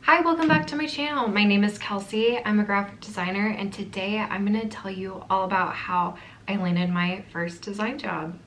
Hi, welcome back to my channel. My name is Kelsey. I'm a graphic designer, and today I'm going to tell you all about how I landed my first design job.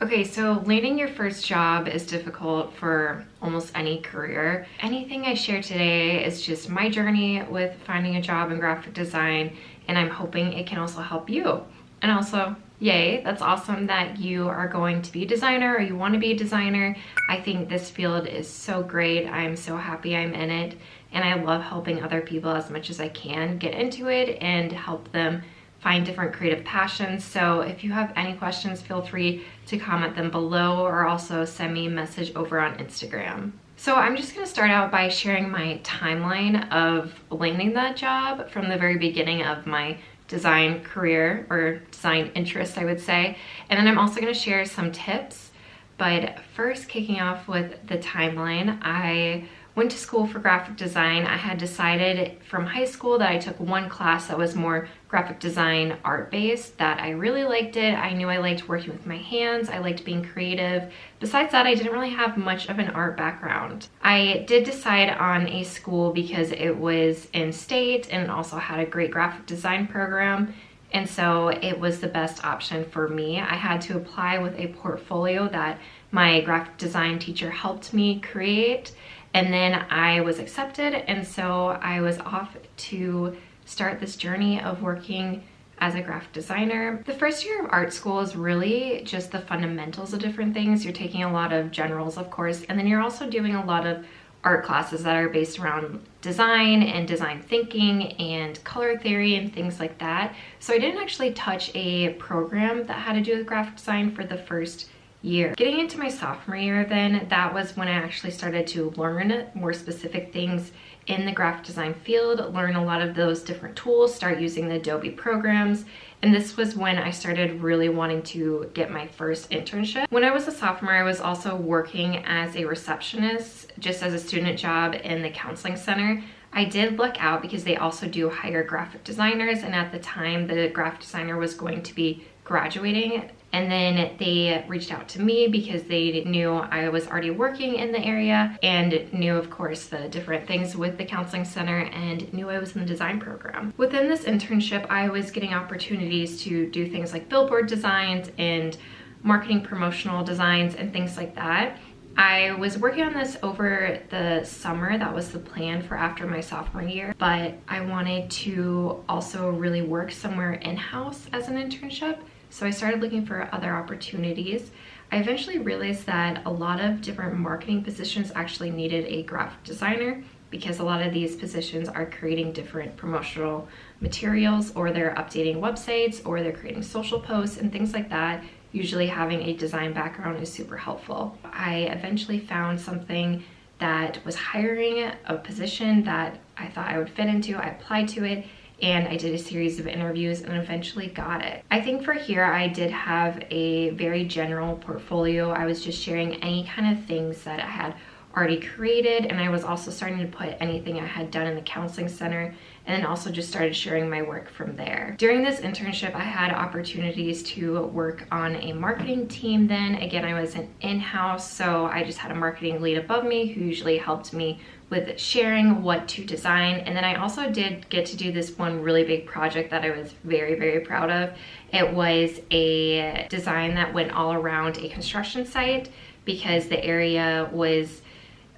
Okay, so landing your first job is difficult for almost any career. Anything I share today is just my journey with finding a job in graphic design, and I'm hoping it can also help you. And also, yay, that's awesome that you are going to be a designer or you want to be a designer. I think this field is so great. I'm so happy I'm in it, and I love helping other people as much as I can get into it and help them find different creative passions. So if you have any questions, feel free to comment them below or also send me a message over on Instagram. So I'm just gonna start out by sharing my timeline of landing that job from the very beginning of my design career or design interest, I would say. And then I'm also gonna share some tips. But first, kicking off with the timeline, I went to school for graphic design. I had decided from high school that I took one class that was more graphic design art-based, that I really liked it. I knew I liked working with my hands. I liked being creative. Besides that, I didn't really have much of an art background. I did decide on a school because it was in state and also had a great graphic design program. And so it was the best option for me. I had to apply with a portfolio that my graphic design teacher helped me create. And then I was accepted, and so I was off to start this journey of working as a graphic designer. The first year of art school is really just the fundamentals of different things. You're taking a lot of generals, of course, and then you're also doing a lot of art classes that are based around design and design thinking and color theory and things like that. So I didn't actually touch a program that had to do with graphic design for the first year. Getting into my sophomore year then, that was when I actually started to learn more specific things in the graphic design field, learn a lot of those different tools, start using the Adobe programs. And this was when I started really wanting to get my first internship. When I was a sophomore, I was also working as a receptionist, just as a student job in the counseling center. I did look out because they also do hire graphic designers, and at the time the graphic designer was going to be graduating. And then they reached out to me because they knew I was already working in the area and knew, of course, the different things with the counseling center and knew I was in the design program. Within this internship, I was getting opportunities to do things like billboard designs and marketing promotional designs and things like that. I was working on this over the summer. That was the plan for after my sophomore year, but I wanted to also really work somewhere in-house as an internship. So I started looking for other opportunities. I eventually realized that a lot of different marketing positions actually needed a graphic designer because a lot of these positions are creating different promotional materials, or they're updating websites, or they're creating social posts and things like that. Usually having a design background is super helpful. I eventually found something that was hiring a position that I thought I would fit into. I applied to it, and I did a series of interviews and eventually got it. I think for here, I did have a very general portfolio. I was just sharing any kind of things that I had already created, and I was also starting to put anything I had done in the counseling center, and then also just started sharing my work from there. During this internship, I had opportunities to work on a marketing team then. Again, I was an in-house, so I just had a marketing lead above me who usually helped me with sharing what to design. And then I also did get to do this one really big project that I was very, very proud of. It was a design that went all around a construction site because the area was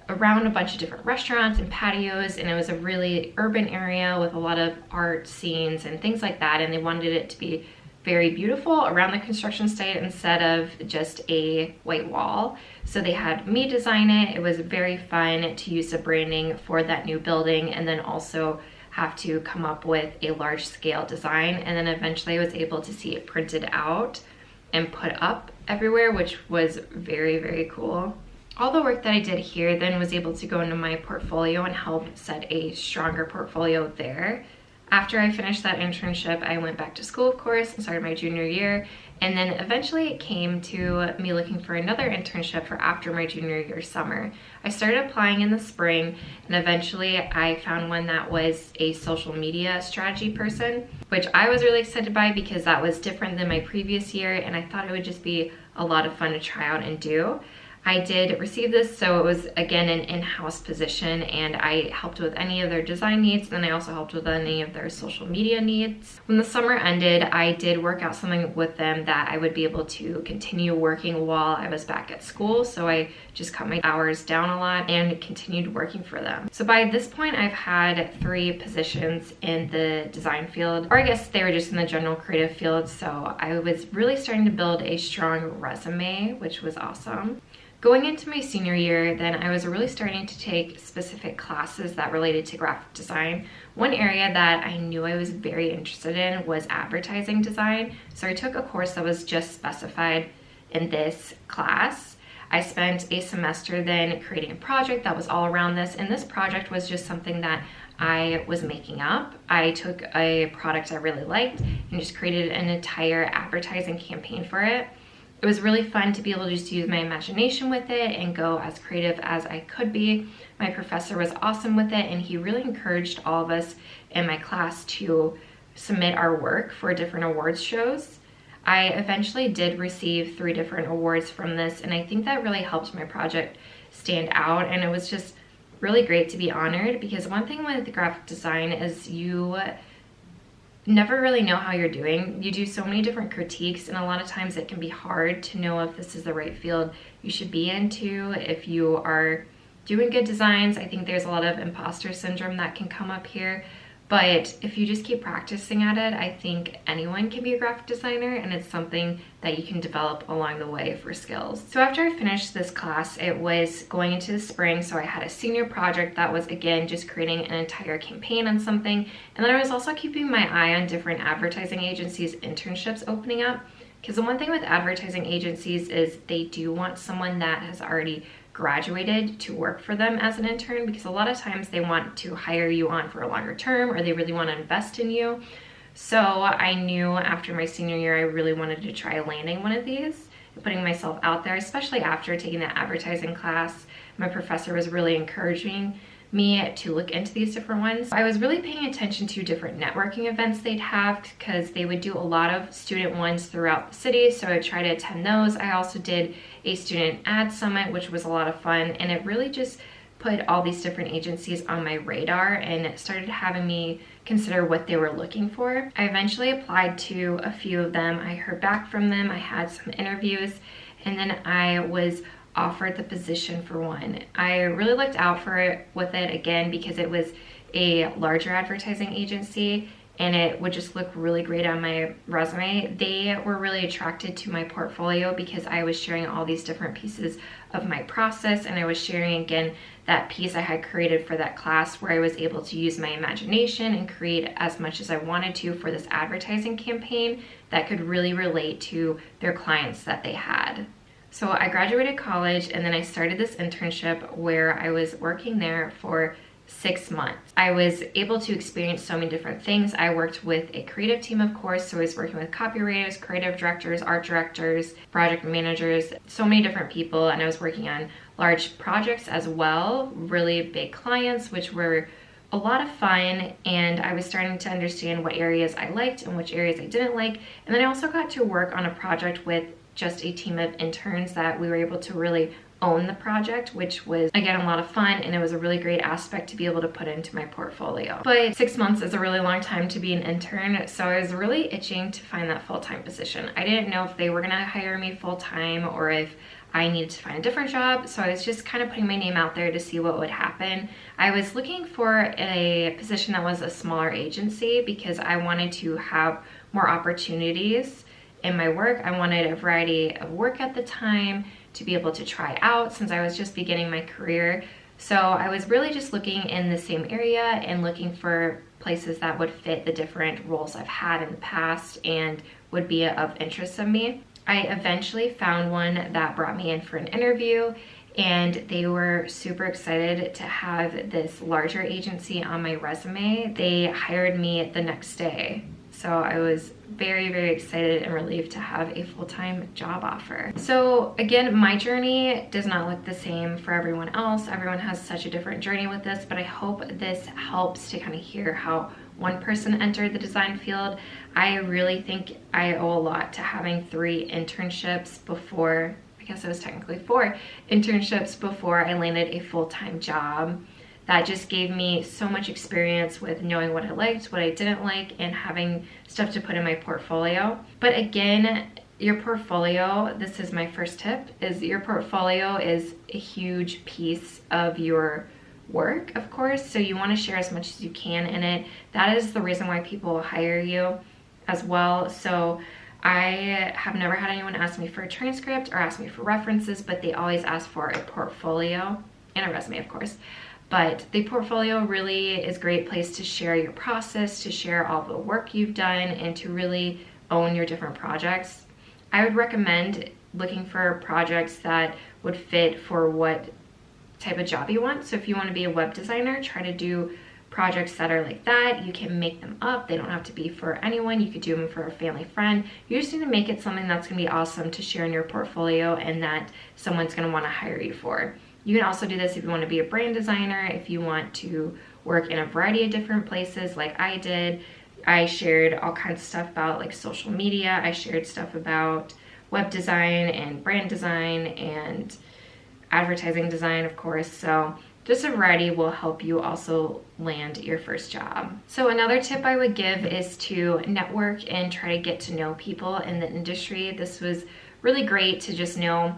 around a bunch of different restaurants and patios, and it was a really urban area with a lot of art scenes and things like that, and they wanted it to be very beautiful around the construction site instead of just a white wall. So they had me design it. It was very fun to use the branding for that new building and then also have to come up with a large scale design. And then eventually I was able to see it printed out and put up everywhere, which was very, very cool. All the work that I did here then was able to go into my portfolio and help set a stronger portfolio there. After I finished that internship, I went back to school, of course, and started my junior year. And then eventually it came to me looking for another internship for after my junior year summer. I started applying in the spring, and eventually I found one that was a social media strategy person. which I was really excited by because that was different than my previous year, and I thought it would just be a lot of fun to try out and do. I did receive this, so it was again an in-house position, and I helped with any of their design needs, and I also helped with any of their social media needs. When the summer ended, I did work out something with them that I would be able to continue working while I was back at school, so I just cut my hours down a lot and continued working for them. So by this point, I've had 3 positions in the design field, or I guess they were just in the general creative field, so I was really starting to build a strong resume, which was awesome. Going into my senior year, then I was really starting to take specific classes that related to graphic design. One area that I knew I was very interested in was advertising design, so I took a course that was just specified in this class. I spent a semester then creating a project that was all around this, and this project was just something that I was making up. I took a product I really liked and just created an entire advertising campaign for it. It was really fun to be able to just use my imagination with it and go as creative as I could be. My professor was awesome with it, and he really encouraged all of us in my class to submit our work for different awards shows. I eventually did receive 3 different awards from this, and I think that really helped my project stand out, and it was just really great to be honored, because one thing with graphic design is you never really know how you're doing. You do so many different critiques, and a lot of times it can be hard to know if this is the right field you should be into. If you are doing good designs, I think there's a lot of imposter syndrome that can come up here. But if you just keep practicing at it, I think anyone can be a graphic designer, and it's something that you can develop along the way for skills. So after I finished this class, it was going into the spring, so I had a senior project that was, again, just creating an entire campaign on something. And then I was also keeping my eye on different advertising agencies' internships opening up, because the one thing with advertising agencies is they do want someone that has already graduated to work for them as an intern, because a lot of times they want to hire you on for a longer term, or they really want to invest in you. So I knew after my senior year I really wanted to try landing one of these, putting myself out there, especially after taking that advertising class. My professor was really encouraging me to look into these different ones. I was really paying attention to different networking events they'd have, because they would do a lot of student ones throughout the city, so I would try to attend those. I also did a student ad summit, which was a lot of fun, and it really just put all these different agencies on my radar and started having me consider what they were looking for. I eventually applied to a few of them. I heard back from them, I had some interviews, and then I was offered the position for one. I really looked out for it with it, again, because it was a larger advertising agency and it would just look really great on my resume. They were really attracted to my portfolio because I was sharing all these different pieces of my process, and I was sharing, again, that piece I had created for that class where I was able to use my imagination and create as much as I wanted to for this advertising campaign that could really relate to their clients that they had. So I graduated college, and then I started this internship where I was working there for 6 months. I was able to experience so many different things. I worked with a creative team, of course, so I was working with copywriters, creative directors, art directors, project managers, so many different people, and I was working on large projects as well, really big clients, which were a lot of fun, and I was starting to understand what areas I liked and which areas I didn't like. And then I also got to work on a project with just a team of interns that we were able to really own the project, which was, again, a lot of fun, and it was a really great aspect to be able to put into my portfolio. But 6 months is a really long time to be an intern, so I was really itching to find that full-time position. I didn't know if they were gonna hire me full-time or if I needed to find a different job, so I was just kind of putting my name out there to see what would happen. I was looking for a position that was a smaller agency because I wanted to have more opportunities in my work. I wanted a variety of work at the time to be able to try out since I was just beginning my career. So I was really just looking in the same area and looking for places that would fit the different roles I've had in the past and would be of interest to me. I eventually found one that brought me in for an interview, and they were super excited to have this larger agency on my resume. They hired me the next day. So I was very, very excited and relieved to have a full-time job offer. So again, my journey does not look the same for everyone else. Everyone has such a different journey with this, but I hope this helps to kind of hear how one person entered the design field. I really think I owe a lot to having 3 internships before, I guess it was technically 4 internships before I landed a full-time job. That just gave me so much experience with knowing what I liked, what I didn't like, and having stuff to put in my portfolio. But again, your portfolio, this is my first tip, is your portfolio is a huge piece of your work, of course, so you want to share as much as you can in it. That is the reason why people will hire you as well. So I have never had anyone ask me for a transcript or ask me for references, but they always ask for a portfolio and a resume, of course. But the portfolio really is a great place to share your process, to share all the work you've done, and to really own your different projects. I would recommend looking for projects that would fit for what type of job you want. So if you want to be a web designer, try to do projects that are like that. You can make them up. They don't have to be for anyone. You could do them for a family friend. You just need to make it something that's going to be awesome to share in your portfolio and that someone's going to want to hire you for. You can also do this if you want to be a brand designer, if you want to work in a variety of different places like I did. I shared all kinds of stuff about like social media. I shared stuff about web design and brand design and advertising design, of course. So just a variety will help you also land your first job. So another tip I would give is to network and try to get to know people in the industry. This was really great to just know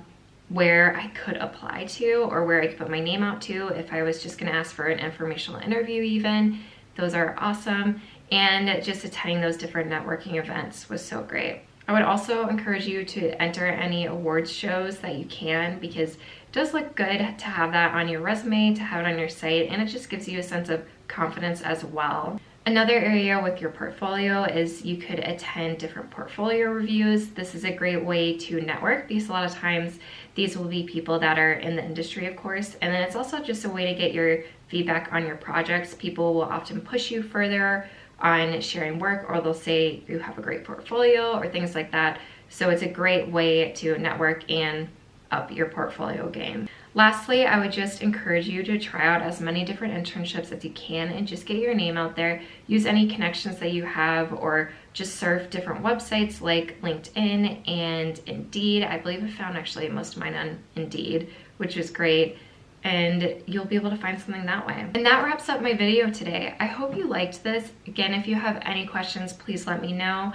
where I could apply to or where I could put my name out to if I was just gonna ask for an informational interview even. Those are awesome. And just attending those different networking events was so great. I would also encourage you to enter any awards shows that you can, because it does look good to have that on your resume, to have it on your site, and it just gives you a sense of confidence as well. Another area with your portfolio is you could attend different portfolio reviews. This is a great way to network because a lot of times these will be people that are in the industry, of course, and then it's also just a way to get your feedback on your projects. People will often push you further on sharing work, or they'll say you have a great portfolio or things like that. So it's a great way to network and up your portfolio game. Lastly, I would just encourage you to try out as many different internships as you can and just get your name out there. Use any connections that you have, or just surf different websites like LinkedIn and Indeed. I believe I found actually most of mine on Indeed, which is great. And you'll be able to find something that way. And that wraps up my video today. I hope you liked this. Again, if you have any questions, please let me know.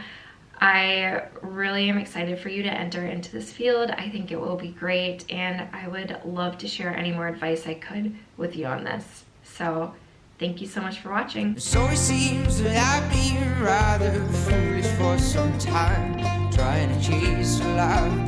I really am excited for you to enter into this field. I think it will be great, and I would love to share any more advice I could with you on this. So thank you so much for watching. So it seems that I've been rather foolish for some time, trying to chase a life